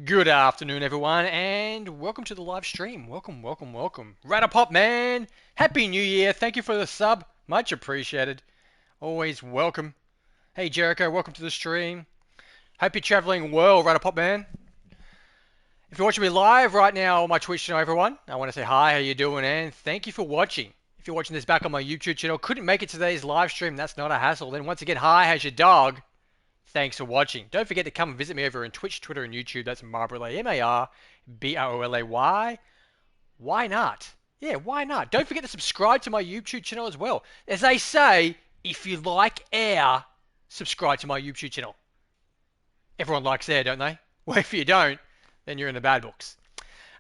Good afternoon, everyone, and welcome to the live stream. Welcome, welcome, welcome. Radapop, man! Happy New Year! Thank you for the sub. Much appreciated. Always welcome. Hey, Jericho, welcome to the stream. Hope you're traveling well, Radapop, man. If you're watching me live right now on my Twitch channel, everyone, I want to say hi, how you doing, and thank you for watching. If you're watching this back on my YouTube channel, couldn't make it today's live stream, that's not a hassle. Then once again, hi, how's your dog? Thanks for watching. Don't forget to come and visit me over on Twitch, Twitter, and YouTube. That's Marbrolay, Marbrolay. Why not? Yeah, why not? Don't forget to subscribe to my YouTube channel as well. As they say, if you like air, subscribe to my YouTube channel. Everyone likes air, don't they? Well, if you don't, then you're in the bad books.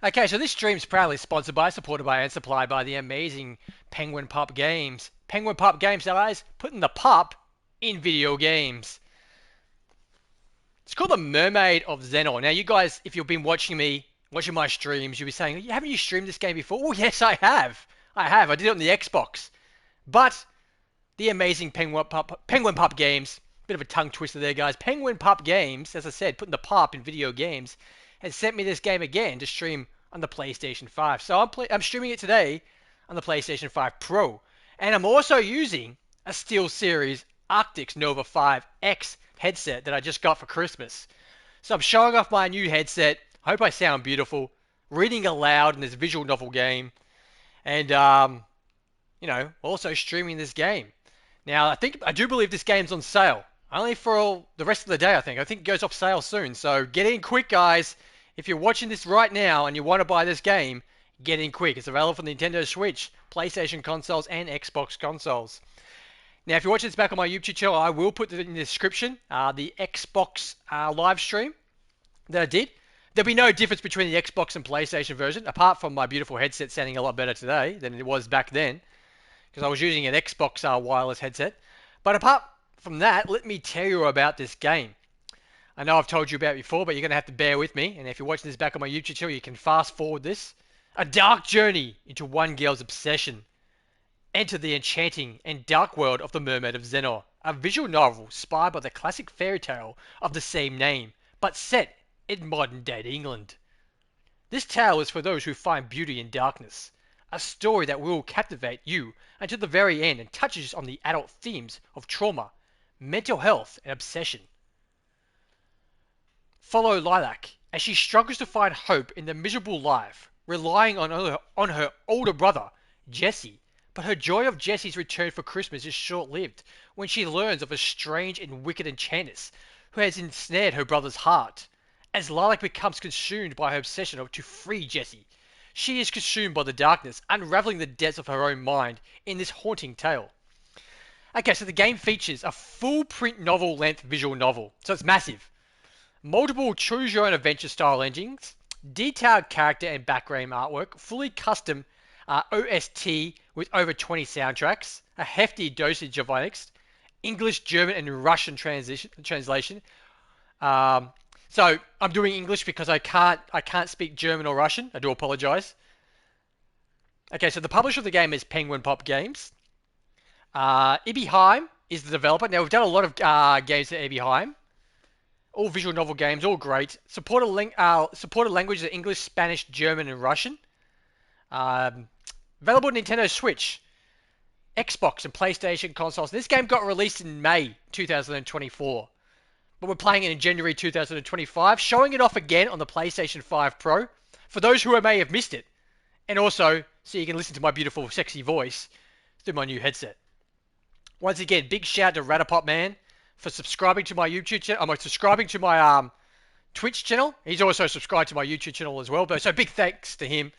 Okay, so this stream is proudly sponsored by, supported by, and supplied by the amazing Penguin Pup Games. Penguin Pup Games, guys, putting the pup in video games. It's called the Mermaid of Zennor. Now, you guys, if you've been watching my streams, you'll be saying, haven't you streamed this game before? Oh, yes, I have. I did it on the Xbox. But the amazing Penguin Pup Games, bit of a tongue twister there, guys. Penguin Pup Games, as I said, putting the pup in video games, has sent me this game again to stream on the PlayStation 5. So I'm streaming it today on the PlayStation 5 Pro. And I'm also using a SteelSeries Arctis Nova 5X headset that I just got for Christmas. So I'm showing off my new headset. Hope I sound beautiful. Reading aloud in this visual novel game. And, also streaming this game. Now, I do believe this game's on sale. Only for the rest of the day, I think. I think it goes off sale soon. So get in quick, guys. If you're watching this right now and you want to buy this game, get in quick. It's available for Nintendo Switch, PlayStation consoles, and Xbox consoles. Now, if you're watching this back on my YouTube channel, I will put it in the description, the Xbox live stream that I did. There'll be no difference between the Xbox and PlayStation version, apart from my beautiful headset sounding a lot better today than it was back then, because I was using an Xbox wireless headset. But apart from that, let me tell you about this game. I know I've told you about it before, but you're going to have to bear with me. And if you're watching this back on my YouTube channel, you can fast forward this. A dark journey into one girl's obsession. Enter the enchanting and dark world of the Mermaid of Zennor, a visual novel inspired by the classic fairy tale of the same name, but set in modern-day England. This tale is for those who find beauty in darkness, a story that will captivate you until the very end and touches on the adult themes of trauma, mental health, and obsession. Follow Lilac as she struggles to find hope in the miserable life, relying on her older brother, Jesse. But her joy of Jesse's return for Christmas is short-lived when she learns of a strange and wicked enchantress who has ensnared her brother's heart. As Lilac becomes consumed by her obsession to free Jesse, she is consumed by the darkness, unraveling the depths of her own mind in this haunting tale. Okay, so the game features a full print novel-length visual novel, so it's massive. Multiple choose-your-own-adventure style engines, detailed character and background artwork, fully custom OST with over 20 soundtracks, a hefty dosage of Linux, English, German, and Russian translation, Um, so I'm doing English because I can't speak German or Russian. I do apologize. Okay, so the publisher of the game is Penguin Pop Games. ebi-hime is the developer. Now we've done a lot of games at ebi-hime. All visual novel games, all great. Supported languages are English, Spanish, German, and Russian. Um, Available on Nintendo Switch, Xbox, and PlayStation consoles. This game got released in May 2024, but we're playing it in January 2025, showing it off again on the PlayStation 5 Pro for those who may have missed it, and also so you can listen to my beautiful, sexy voice through my new headset. Once again, big shout out to Ratapop Man for subscribing to my YouTube channel. I'm subscribing to my Twitch channel. He's also subscribed to my YouTube channel as well. So big thanks to him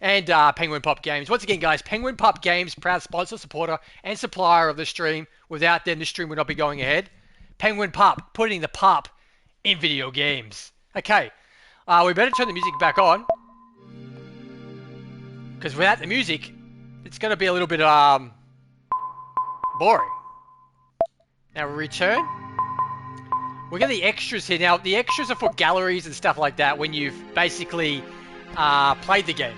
and Penguin Pop Games. Once again, guys, Penguin Pop Games, proud sponsor, supporter, and supplier of the stream. Without them, the stream would not be going ahead. Penguin Pop, putting the pop in video games. Okay, we better turn the music back on, because without the music, it's going to be a little bit boring. Now we return. We get the extras here. Now the extras are for galleries and stuff like that when you've basically played the game.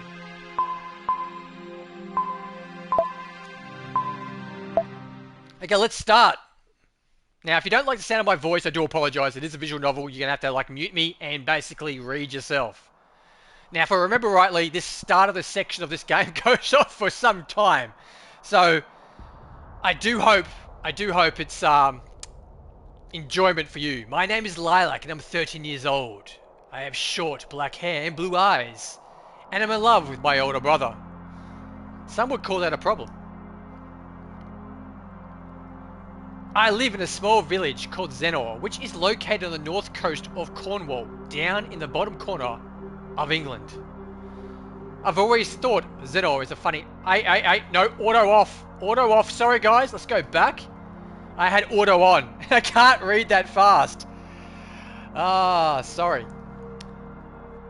Okay, let's start. Now, if you don't like the sound of my voice, I do apologize. It is a visual novel. You're going to have to mute me and basically read yourself. Now, if I remember rightly, this start of the section of this game goes on for some time. So, I do hope it's enjoyment for you. My name is Lilac and I'm 13 years old. I have short black hair and blue eyes. And I'm in love with my older brother. Some would call that a problem. I live in a small village called Zennor, which is located on the north coast of Cornwall, down in the bottom corner of England. I've always thought Zennor is a funny... No, auto off. Auto off. Sorry, guys. Let's go back. I had auto on. I can't read that fast. Sorry.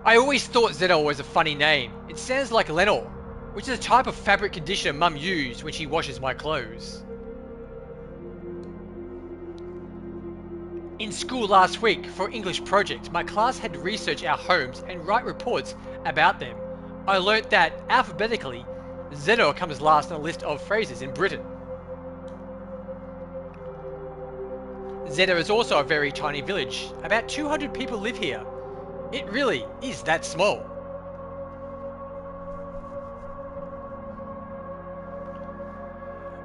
I always thought Zennor was a funny name. It sounds like Lenor, which is a type of fabric conditioner Mum used when she washes my clothes. In school last week, for English project, my class had to research our homes and write reports about them. I learnt that, alphabetically, Zennor comes last on a list of phrases in Britain. Zennor is also a very tiny village. About 200 people live here. It really is that small.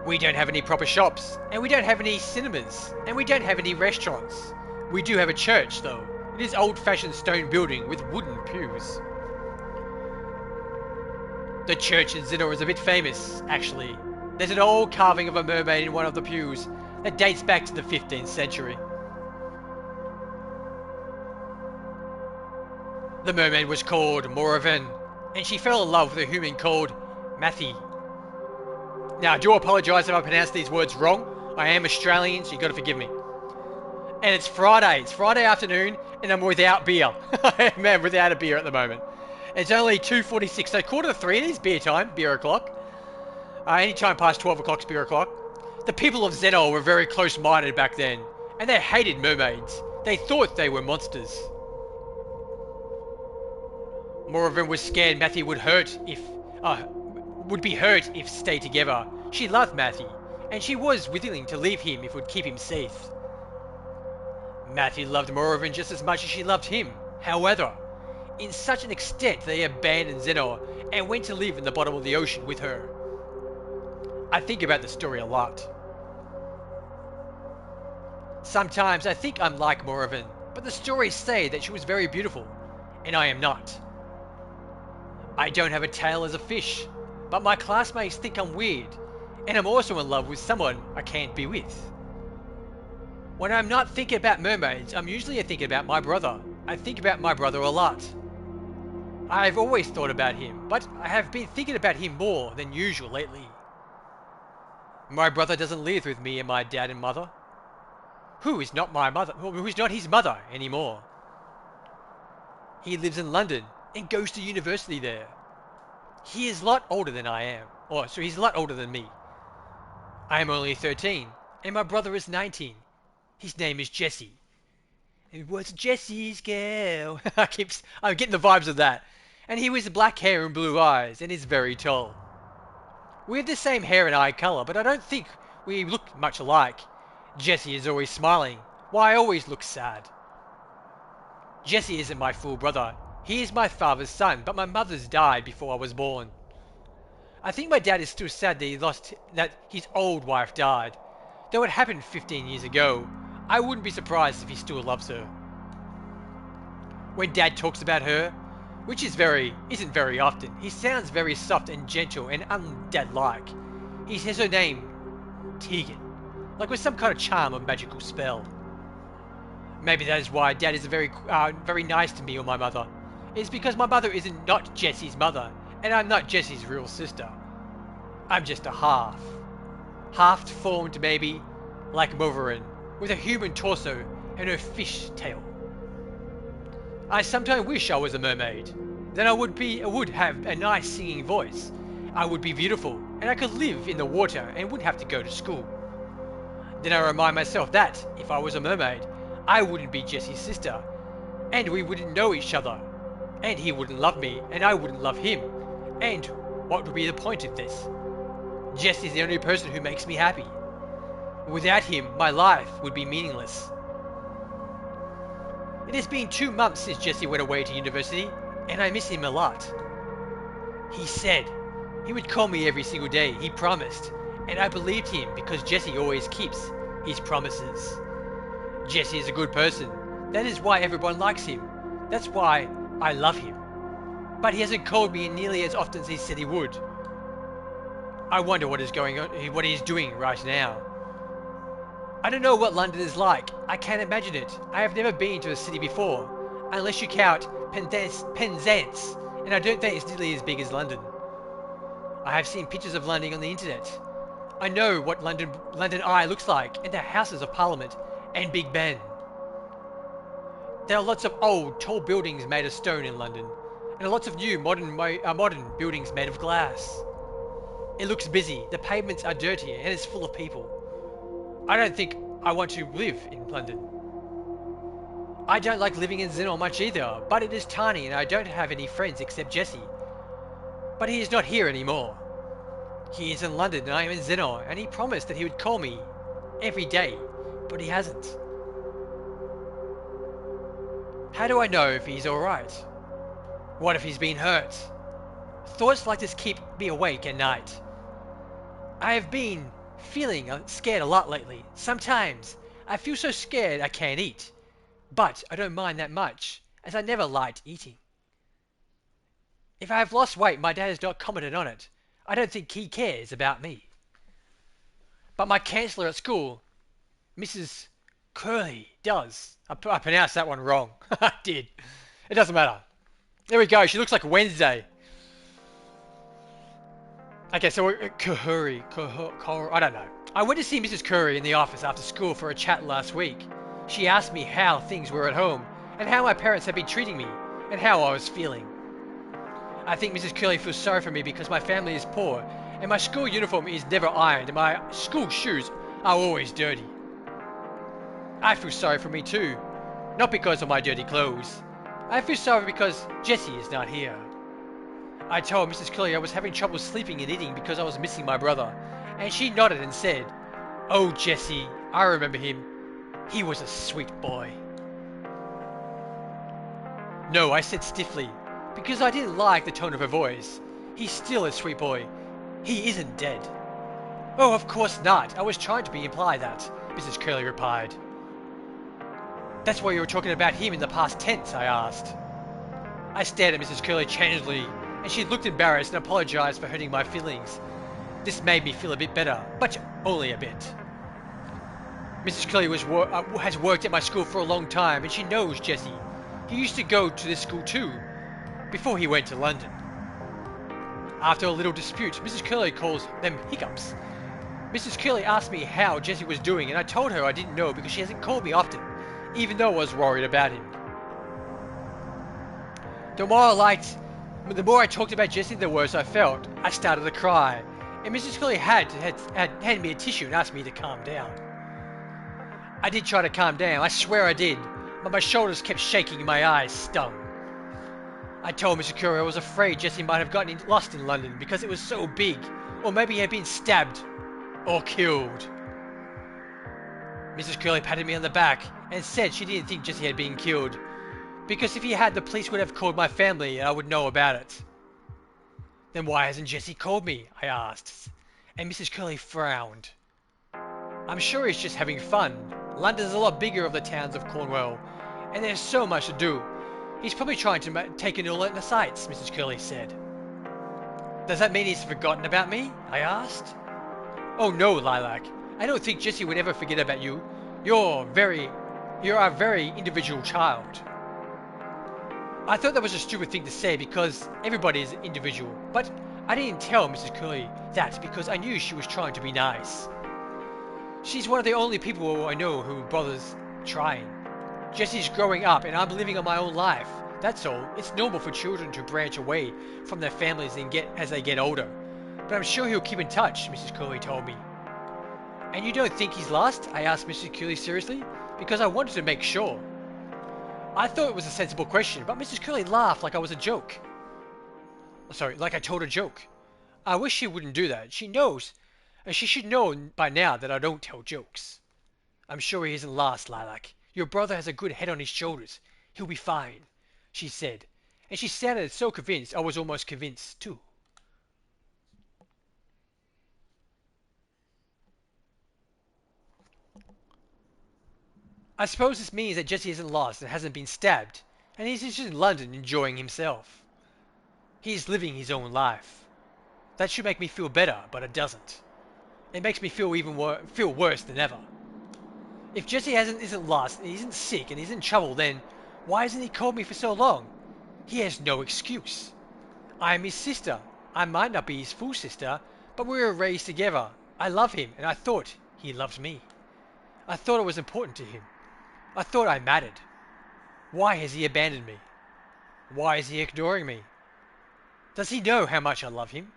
We don't have any proper shops, and we don't have any cinemas, and we don't have any restaurants. We do have a church, though. It is old-fashioned stone building with wooden pews. The church in Zennor is a bit famous, actually. There's an old carving of a mermaid in one of the pews that dates back to the 15th century. The mermaid was called Moravan, and she fell in love with a human called Matthew. Now, I do apologise if I pronounce these words wrong. I am Australian, so you've got to forgive me. And it's Friday. It's Friday afternoon, and I'm without beer. Man, without a beer at the moment. It's only 2:46, so 2:45 it is beer time, beer o'clock. Any time past 12 o'clock is beer o'clock. The people of Zennor were very close-minded back then, and they hated mermaids. They thought they were monsters. Moravan was scared Matthew would be hurt if stayed together. She loved Matthew, and she was willing to leave him if it would keep him safe. Matthew loved Moravan just as much as she loved him. However, in such an extent they abandoned Zennor and went to live in the bottom of the ocean with her. I think about the story a lot. Sometimes I think I'm like Moravan, but the stories say that she was very beautiful, and I am not. I don't have a tail as a fish, but my classmates think I'm weird, and I'm also in love with someone I can't be with. When I'm not thinking about mermaids, I'm usually thinking about my brother. I think about my brother a lot. I've always thought about him, but I have been thinking about him more than usual lately. My brother doesn't live with me and my dad and mother, who is not his mother anymore. He lives in London and goes to university there. He is a lot older than I am. So he's a lot older than me. I am only 13, and my brother is 19. His name is Jesse. It was Jesse's girl. I'm getting the vibes of that. And he was black hair and blue eyes, and is very tall. We have the same hair and eye colour, but I don't think we look much alike. Jesse is always smiling, while I always look sad. Jesse isn't my full brother. He is my father's son, but my mother's died before I was born. I think my dad is still sad that his old wife died. Though it happened 15 years ago, I wouldn't be surprised if he still loves her. When Dad talks about her, which isn't very often, he sounds very soft and gentle and undad-like. He says her name, Tegan, like with some kind of charm or magical spell. Maybe that is why Dad is very nice to me or my mother. It's because my mother isn't not Jesse's mother, and I'm not Jesse's real sister. I'm just a half. Half-formed maybe, like Wolverine, with a human torso and a fish tail. I sometimes wish I was a mermaid. Then I would have a nice singing voice. I would be beautiful, and I could live in the water and wouldn't have to go to school. Then I remind myself that, if I was a mermaid, I wouldn't be Jesse's sister, and we wouldn't know each other, and he wouldn't love me, and I wouldn't love him, and what would be the point of this? Jesse's the only person who makes me happy. Without him, my life would be meaningless. It has been 2 months since Jesse went away to university, and I miss him a lot. He said he would call me every single day, he promised, and I believed him because Jesse always keeps his promises. Jesse is a good person. That is why everyone likes him. That's why I love him. But he hasn't called me nearly as often as he said he would. I wonder what is going on, what he's doing right now. I don't know what London is like. I can't imagine it. I have never been to a city before, unless you count Penzance, and I don't think it's nearly as big as London. I have seen pictures of London on the internet. I know what London Eye looks like, and the Houses of Parliament, and Big Ben. There are lots of old, tall buildings made of stone in London, and lots of new, modern buildings made of glass. It looks busy, the pavements are dirty, and it's full of people. I don't think I want to live in London. I don't like living in Zennor much either, but it is tiny and I don't have any friends except Jesse. But he is not here anymore. He is in London and I am in Zennor, and he promised that he would call me every day, but he hasn't. How do I know if he's alright? What if he's been hurt? Thoughts like this keep me awake at night. I have been feeling scared a lot lately. Sometimes I feel so scared I can't eat. But I don't mind that much, as I never liked eating. If I have lost weight, my dad has not commented on it. I don't think he cares about me. But my counsellor at school, Mrs. Curley, does. I pronounced that one wrong. I did. It doesn't matter. There we go. She looks like Wednesday. Okay, so Curry, I don't know. I went to see Mrs. Curry in the office after school for a chat last week. She asked me how things were at home, and how my parents had been treating me, and how I was feeling. I think Mrs. Curley feels sorry for me because my family is poor, and my school uniform is never ironed, and my school shoes are always dirty. I feel sorry for me too, not because of my dirty clothes. I feel sorry because Jesse is not here. I told Mrs. Curley I was having trouble sleeping and eating because I was missing my brother, and she nodded and said, "Oh, Jesse, I remember him. He was a sweet boy." No, I said stiffly, because I didn't like the tone of her voice. He's still a sweet boy. He isn't dead. Oh, of course not. I was trying to imply that, Mrs. Curley replied. That's why you were talking about him in the past tense, I asked. I stared at Mrs. Curley changedly, and she looked embarrassed and apologized for hurting my feelings. This made me feel a bit better, but only a bit. Mrs. Curley has worked at my school for a long time, and she knows Jesse. He used to go to this school too, before he went to London. After a little dispute, Mrs. Curley calls them hiccups. Mrs. Curley asked me how Jesse was doing, and I told her I didn't know because she hasn't called me often, even though I was worried about him. The more I talked about Jesse, the worse I felt. I started to cry, and Mrs. Curley had handed me a tissue and asked me to calm down. I did try to calm down, I swear I did, but my shoulders kept shaking and my eyes stung. I told Mr. Curry I was afraid Jesse might have gotten lost in London because it was so big, or maybe he had been stabbed or killed. Mrs. Curley patted me on the back and said she didn't think Jesse had been killed, because if he had, the police would have called my family and I would know about it. Then why hasn't Jesse called me? I asked, and Mrs. Curley frowned. I'm sure he's just having fun. London's a lot bigger of the towns of Cornwall, and there's so much to do. He's probably trying to take in all the sights, Mrs. Curley said. Does that mean he's forgotten about me? I asked. Oh no, Lilac. I don't think Jesse would ever forget about you. You're a very individual child. I thought that was a stupid thing to say because everybody is individual, but I didn't tell Mrs. Curley that because I knew she was trying to be nice. She's one of the only people I know who bothers trying. Jesse's growing up and I'm living on my own life. That's all. It's normal for children to branch away from their families as they get older. But I'm sure he'll keep in touch, Mrs. Curley told me. And you don't think he's lost? I asked Mrs. Curley seriously, because I wanted to make sure. I thought it was a sensible question, but Mrs. Curley laughed like I was a joke. Sorry, like I told a joke. I wish she wouldn't do that. She knows, and she should know by now that I don't tell jokes. I'm sure he isn't lost, Lilac. Your brother has a good head on his shoulders. He'll be fine, she said. And she sounded so convinced I was almost convinced too. I suppose this means that Jesse isn't lost and hasn't been stabbed, and he's just in London enjoying himself. He's living his own life. That should make me feel better, but it doesn't. It makes me feel feel worse than ever. If Jesse isn't lost, and isn't sick, and isn't in trouble, then why hasn't he called me for so long? He has no excuse. I am his sister. I might not be his full sister, but we were raised together. I love him, and I thought he loved me. I thought it was important to him. I thought I mattered. Why has he abandoned me? Why is he ignoring me? Does he know how much I love him?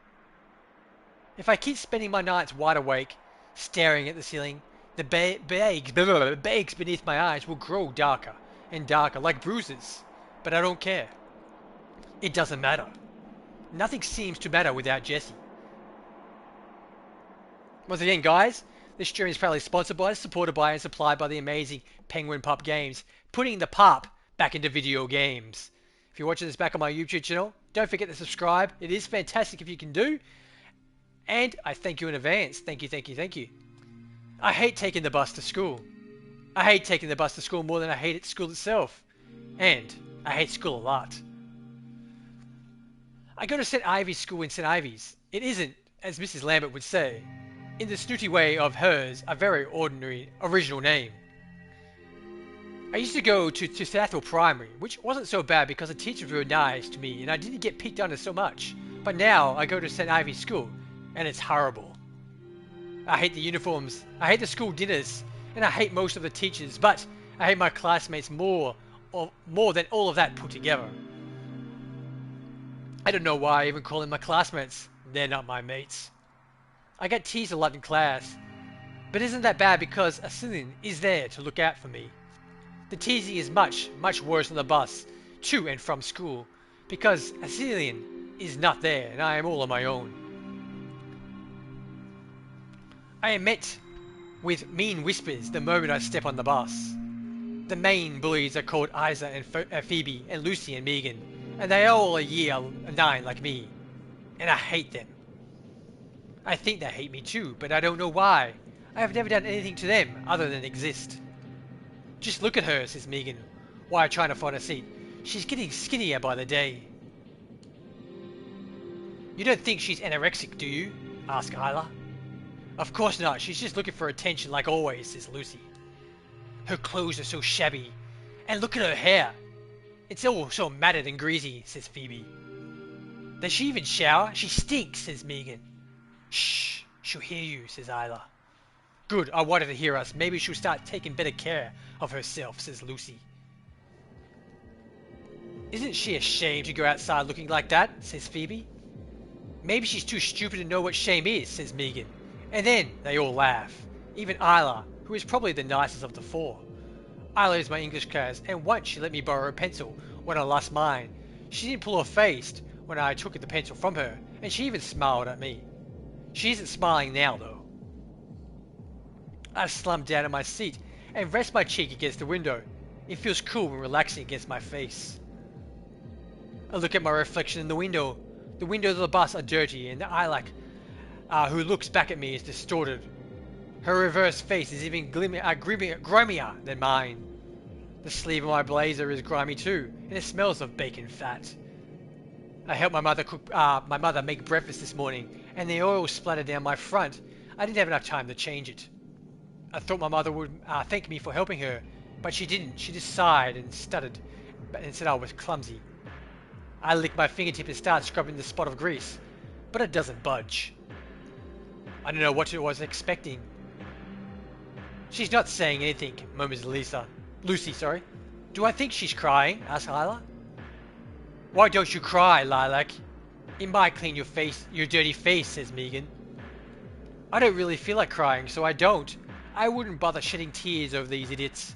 If I keep spending my nights wide awake, staring at the ceiling, the bags beneath my eyes will grow darker and darker, like bruises. But I don't care. It doesn't matter. Nothing seems to matter without Jesse. Once again, guys, this stream is proudly sponsored by, supported by, and supplied by the amazing Penguin Pup Games, putting the pup back into video games. If you're watching this back on my YouTube channel, don't forget to subscribe. It is fantastic if you can do. And I thank you in advance. Thank you, thank you, thank you. I hate taking the bus to school. I hate taking the bus to school more than I hate school itself. And I hate school a lot. I go to St. Ivy's school in St. Ivy's. It isn't, as Mrs. Lambert would say, in the snooty way of hers, a very ordinary, original name. I used to go to Sathwell Primary, which wasn't so bad because the teachers were nice to me and I didn't get picked on it so much. But now I go to St. Ivy's school, and it's horrible. I hate the uniforms, I hate the school dinners, and I hate most of the teachers, but I hate my classmates more than all of that put together. I don't know why I even call them my classmates. They're not my mates. I get teased a lot in class, but isn't that bad because a civilian is there to look out for me? The teasing is much, much worse on the bus to and from school because a civilian is not there and I am all on my own. I am met with mean whispers the moment I step on the bus. The main bullies are called Isa and Phoebe and Lucy and Megan, and they are all a year 9 like me, and I hate them. I think they hate me too, but I don't know why. I have never done anything to them other than exist. Just look at her, says Megan, while trying to find a seat. She's getting skinnier by the day. You don't think she's anorexic, do you? Asks Isla. Of course not, she's just looking for attention like always, says Lucy. Her clothes are so shabby, and look at her hair. It's all so matted and greasy, says Phoebe. Does she even shower? She stinks, says Megan. Shh, she'll hear you, says Isla. Good, I wanted to hear us. Maybe she'll start taking better care of herself, says Lucy. Isn't she ashamed to go outside looking like that, says Phoebe. Maybe she's too stupid to know what shame is, says Megan. And then they all laugh. Even Isla, who is probably the nicest of the four. I lose my English class, and once she let me borrow a pencil when I lost mine. She didn't pull her face when I took the pencil from her, and she even smiled at me. She isn't smiling now, though. I slump down in my seat and rest my cheek against the window. It feels cool and relaxing against my face. I look at my reflection in the window. The windows of the bus are dirty, and the eyelash who looks back at me is distorted. Her reverse face is even grimier than mine. The sleeve of my blazer is grimy too, and it smells of bacon fat. I helped my mother make breakfast this morning, and the oil splattered down my front. I didn't have enough time to change it. I thought my mother would thank me for helping her, but she didn't. She just sighed and stuttered and said I was clumsy. I lick my fingertip and start scrubbing the spot of grease, but it doesn't budge. I don't know what I was expecting. She's not saying anything, murmurs Lucy, sorry. Do I think she's crying? Asks Lila. Why don't you cry, Lilac? It might clean your face, your dirty face, says Megan. I don't really feel like crying, so I don't. I wouldn't bother shedding tears over these idiots.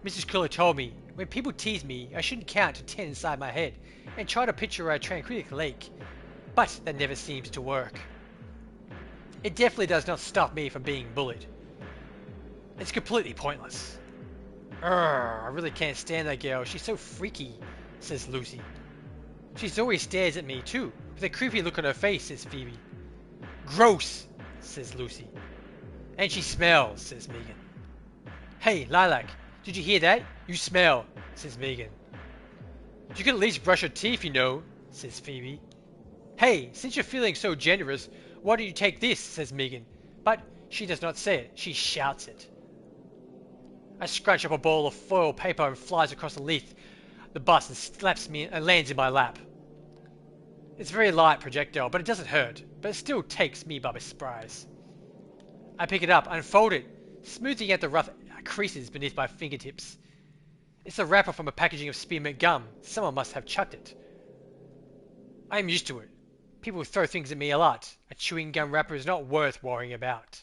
Mrs. Cooler told me, when people tease me, I shouldn't count to 10 inside my head and try to picture a tranquil lake. But that never seems to work. It definitely does not stop me from being bullied. It's completely pointless. I really can't stand that girl. She's so freaky, says Lucy. She always stares at me too, with a creepy look on her face, says Phoebe. Gross, says Lucy. And she smells, says Megan. Hey, Lilac, did you hear that? You smell, says Megan. You can at least brush your teeth, you know, says Phoebe. Hey, since you're feeling so generous, why don't you take this, says Megan. But she does not say it, she shouts it. I scratch up a ball of foil paper and flies across the bus and slaps me and lands in my lap. It's a very light projectile, but it doesn't hurt, but it still takes me by surprise. I pick it up, unfold it, smoothing out the rough creases beneath my fingertips. It's a wrapper from a packaging of spearmint gum. Someone must have chucked it. I am used to it. People throw things at me a lot. A chewing gum wrapper is not worth worrying about.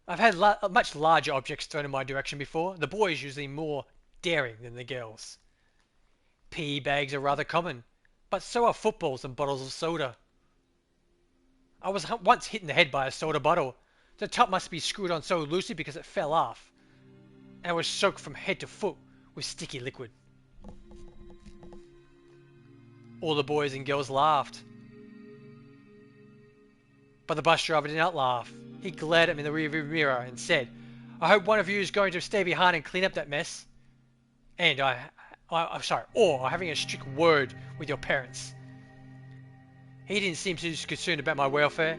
I've had much larger objects thrown in my direction before. The boys usually more daring than the girls. PE bags are rather common, but so are footballs and bottles of soda. I was once hit in the head by a soda bottle. The top must be screwed on so loosely because it fell off, and I was soaked from head to foot with sticky liquid. All the boys and girls laughed, but the bus driver did not laugh. He glared at me in the rearview mirror and said, I hope one of you is going to stay behind and clean up that mess. And or having a strict word with your parents. He didn't seem too concerned about my welfare.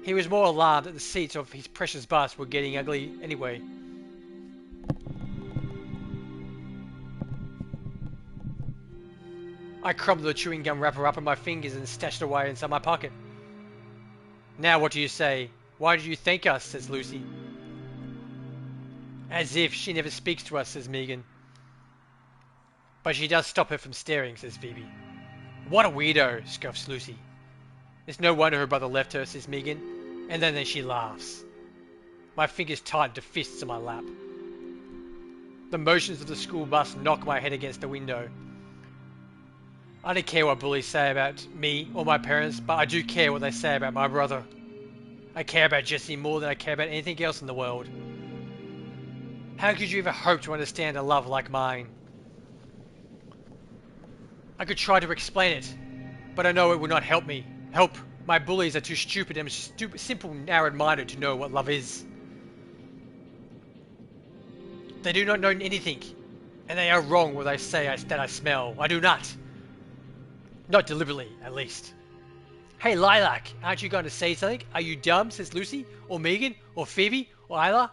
He was more alarmed that the seats of his precious bus were getting ugly anyway. I crumbled the chewing gum wrapper up in my fingers and stashed it away inside my pocket. Now what do you say? Why did you thank us, says Lucy. As if she never speaks to us, says Megan. But she does stop her from staring, says Phoebe. What a weirdo, scoffs Lucy. It's no wonder her brother left her, says Megan, and then she laughs. My fingers tighten to fists in my lap. The motions of the school bus knock my head against the window. I don't care what bullies say about me or my parents, but I do care what they say about my brother. I care about Jesse more than I care about anything else in the world. How could you ever hope to understand a love like mine? I could try to explain it, but I know it would not help me. My bullies are too stupid and simple, narrow-minded to know what love is. They do not know anything, and they are wrong when they say that I smell. I do not. Not deliberately, at least. Hey, Lilac, aren't you going to say something? Are you dumb, says Lucy, or Megan, or Phoebe, or Isla?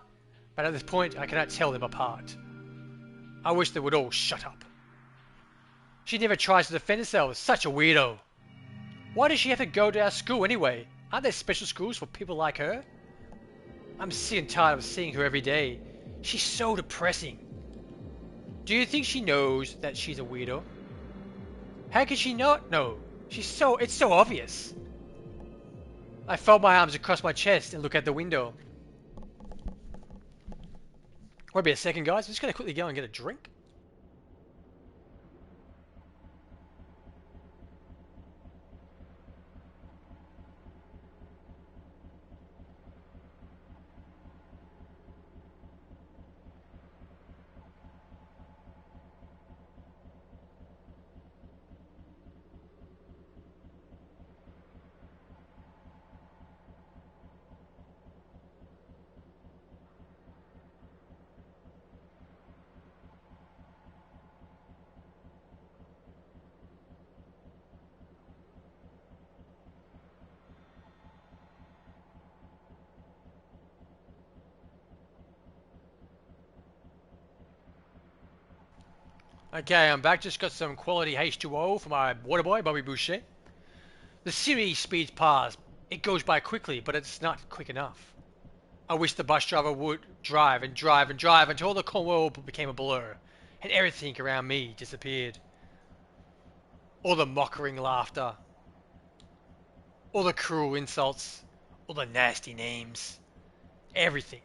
But at this point, I cannot tell them apart. I wish they would all shut up. She never tries to defend herself. Such a weirdo. Why does she have to go to our school anyway? Aren't there special schools for people like her? I'm sick and tired of seeing her every day. She's so depressing. Do you think she knows that she's a weirdo? How can she not know? It's so obvious. I fold my arms across my chest and look out the window. Wait a second, guys. I'm just going to quickly go and get a drink. Okay, I'm back. Just got some quality H2O for my water boy, Bobby Boucher. The city speeds past. It goes by quickly, but it's not quick enough. I wish the bus driver would drive and drive and drive until the whole world became a blur, and everything around me disappeared. All the mocking laughter, all the cruel insults, all the nasty names, everything.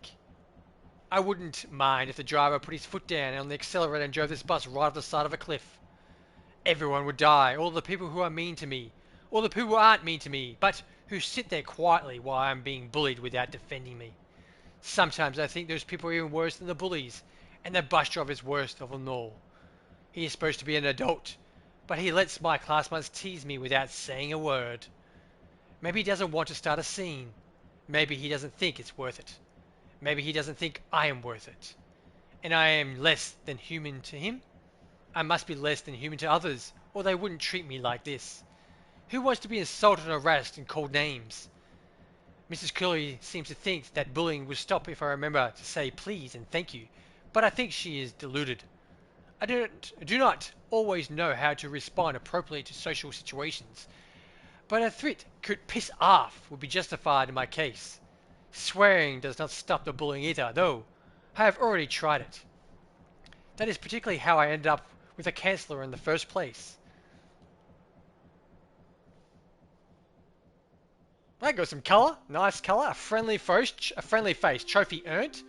I wouldn't mind if the driver put his foot down on the accelerator and drove this bus right off the side of a cliff. Everyone would die, all the people who are mean to me, all the people who aren't mean to me, but who sit there quietly while I'm being bullied without defending me. Sometimes I think those people are even worse than the bullies, and the bus driver is worse of them all. He is supposed to be an adult, but he lets my classmates tease me without saying a word. Maybe he doesn't want to start a scene. Maybe he doesn't think it's worth it. Maybe he doesn't think I am worth it. And I am less than human to him? I must be less than human to others, or they wouldn't treat me like this. Who wants to be insulted and harassed and called names? Mrs. Curley seems to think that bullying will stop if I remember to say please and thank you, but I think she is deluded. I do not always know how to respond appropriately to social situations, but a threat could piss off would be justified in my case. Swearing does not stop the bullying either, though I have already tried it. That is particularly how I ended up with a counselor in the first place. That got some colour, nice colour, a friendly face, trophy earned.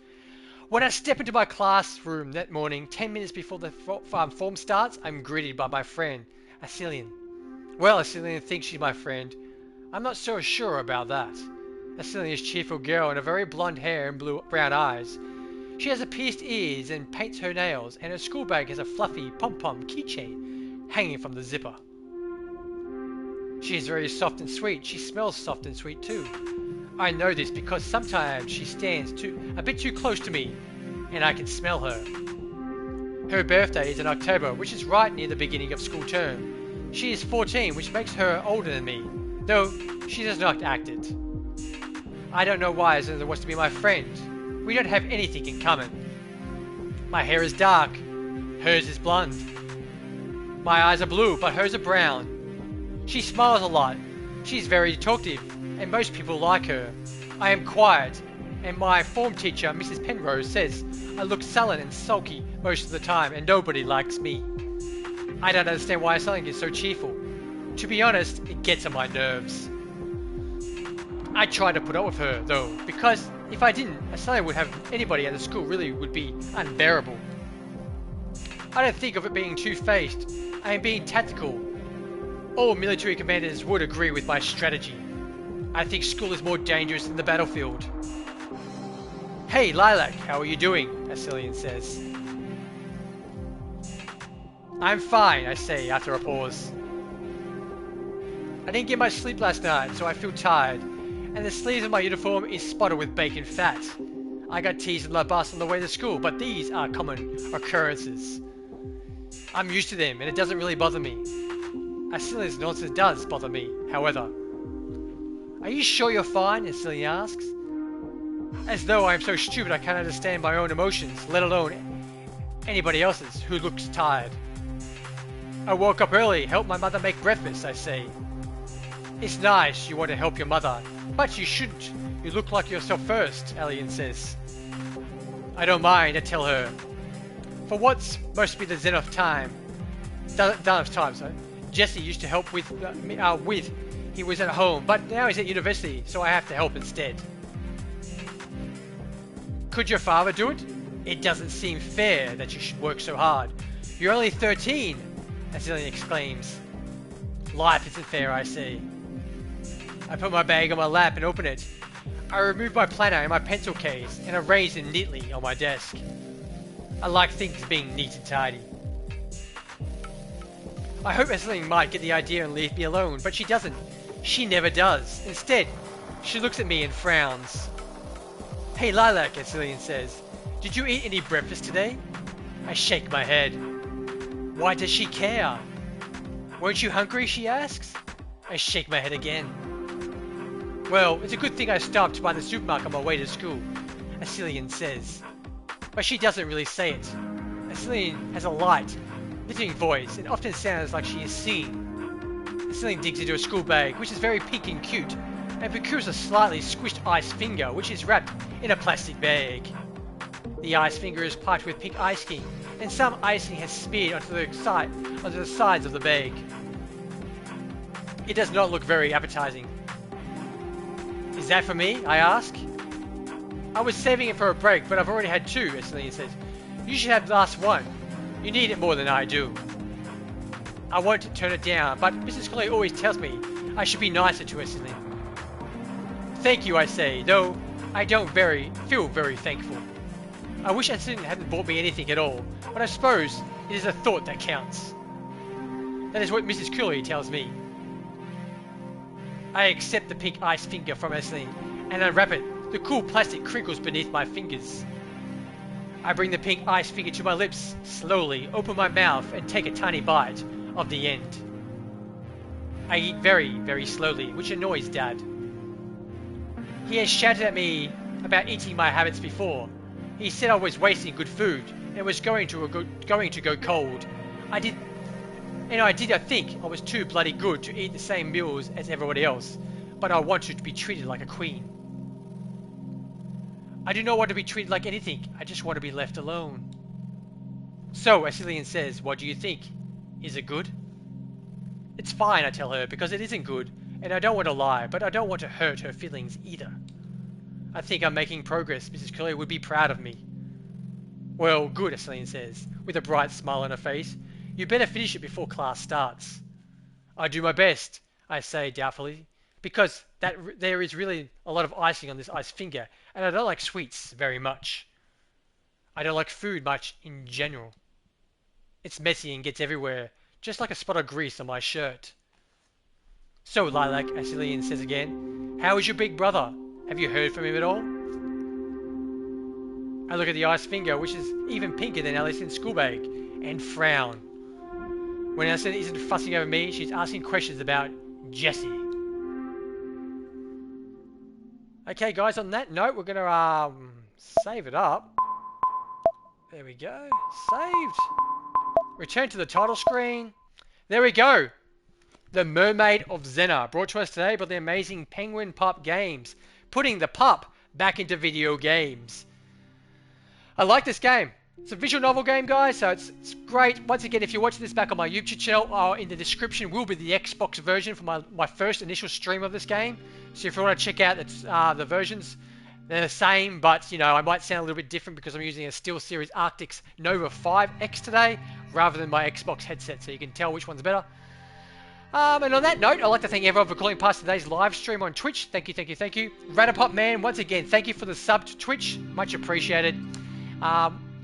When I step into my classroom that morning, 10 minutes before the form starts, I'm greeted by my friend, Acelian. Well, Acelian thinks she's my friend. I'm not so sure about that. Acelian is a cheerful girl and a very blonde hair and brown eyes. She has a pierced ears and paints her nails, and her school bag has a fluffy pom-pom keychain hanging from the zipper. She is very soft and sweet. She smells soft and sweet too. I know this because sometimes she stands a bit too close to me, and I can smell her. Her birthday is in October, which is right near the beginning of school term. She is 14, which makes her older than me, though she does not act it. I don't know why Zennor wants to be my friend. We don't have anything in common. My hair is dark. Hers is blonde. My eyes are blue, but hers are brown. She smiles a lot. She's very talkative, and most people like her. I am quiet, and my form teacher, Mrs. Penrose, says I look sullen and sulky most of the time, and nobody likes me. I don't understand why Acelian is so cheerful. To be honest, it gets on my nerves. I try to put up with her, though, because if I didn't, Acelian would have anybody at the school really would be unbearable. I don't think of it being two-faced. I am being tactical. All military commanders would agree with my strategy. I think school is more dangerous than the battlefield. Hey, Lilac, how are you doing? Acelian says. I'm fine, I say after a pause. I didn't get much sleep last night, so I feel tired, and the sleeves of my uniform is spotted with bacon fat. I got teased in the bus on the way to school, but these are common occurrences. I'm used to them, and it doesn't really bother me. Acelian's nonsense does bother me, however. Are you sure you're fine? Acelian asks. As though I am so stupid I can't understand my own emotions, let alone anybody else's who looks tired. I woke up early, helped my mother make breakfast, I say. It's nice you want to help your mother, but you shouldn't. You look like yourself first, Acelian says. I don't mind, I tell her. For what's supposed to be the zenith time, Jesse used to help with he was at home, but now he's at university, so I have to help instead. Could your father do it? It doesn't seem fair that you should work so hard. You're only 13, Asilian exclaims. Life isn't fair, I say. I put my bag on my lap and open it. I remove my planner and my pencil case and arrange them neatly on my desk. I like things being neat and tidy. I hope Asilian might get the idea and leave me alone, but she doesn't. She never does. Instead, she looks at me and frowns. Hey Lilac, Asilian says. Did you eat any breakfast today? I shake my head. Why does she care? Weren't you hungry, she asks. I shake my head again. Well, it's a good thing I stopped by the supermarket on my way to school, Asilian says. But she doesn't really say it. Asilian has a light, listening voice and often sounds like she is singing. Asilian digs into a school bag, which is very pink and cute, and procures a slightly squished ice finger, which is wrapped in a plastic bag. The ice finger is piped with pink icing, and some icing has smeared onto the sides of the bag. It does not look very appetizing. Is that for me? I ask. I was saving it for a break, but I've already had two, Asilian says. You should have the last one. You need it more than I do. I want to turn it down, but Mrs. Colley always tells me I should be nicer to Asilian. Thank you, I say, though I don't feel very thankful. I wish Asilian hadn't bought me anything at all, but I suppose it is a thought that counts. That is what Mrs. Cooley tells me. I accept the pink ice finger from Asilian and unwrap it. The cool plastic crinkles beneath my fingers. I bring the pink ice finger to my lips, slowly open my mouth and take a tiny bite of the end. I eat very, very slowly, which annoys Dad. He has shouted at me about eating my habits before. He said I was wasting good food and it was going to go cold. I think I was too bloody good to eat the same meals as everybody else, but I wanted to be treated like a queen. I do not want to be treated like anything, I just want to be left alone. So, Asilian says, what do you think? Is it good? It's fine, I tell her, because it isn't good, and I don't want to lie, but I don't want to hurt her feelings either. I think I'm making progress. Mrs. Curley would be proud of me. Well, good, Asilian says, with a bright smile on her face. You better finish it before class starts. I do my best, I say doubtfully, because there is really a lot of icing on this ice finger, and I don't like sweets very much. I don't like food much in general. It's messy and gets everywhere, just like a spot of grease on my shirt. So, Lilac, Asilian says again, how is your big brother? Have you heard from him at all? I look at the ice finger, which is even pinker than Alison's school bag, and frown. When Alison isn't fussing over me, she's asking questions about Jessie. Okay, guys, on that note, we're going to save it up. There we go. Saved. Return to the title screen. There we go. The Mermaid of Zennor, brought to us today by the amazing Penguin Pup Games, putting the pup back into video games. I like this game. It's a visual novel game, guys, so it's great. Once again, if you're watching this back on my YouTube channel, in the description will be the Xbox version for my first initial stream of this game. So if you want to check out the versions, they're the same, but, you know, I might sound a little bit different because I'm using a SteelSeries Arctis Nova 5X today, rather than my Xbox headset, so you can tell which one's better. And on that note, I'd like to thank everyone for calling past today's live stream on Twitch. Thank you, thank you, thank you. Radapop Man, once again, thank you for the sub to Twitch. Much appreciated.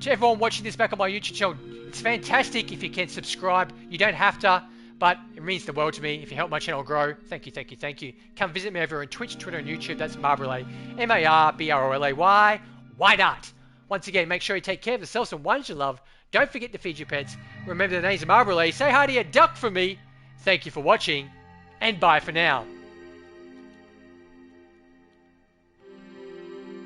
To everyone watching this back on my YouTube channel, it's fantastic if you can subscribe. You don't have to, but it means the world to me if you help my channel grow. Thank you, thank you, thank you. Come visit me over on Twitch, Twitter, and YouTube. That's Marbrolay, M-A-R-B-R-O-L-A-Y. Why not? Once again, make sure you take care of yourselves and ones you love. Don't forget to feed your pets. Remember the names of Marbrolay. Say hi to your duck for me. Thank you for watching, and bye for now.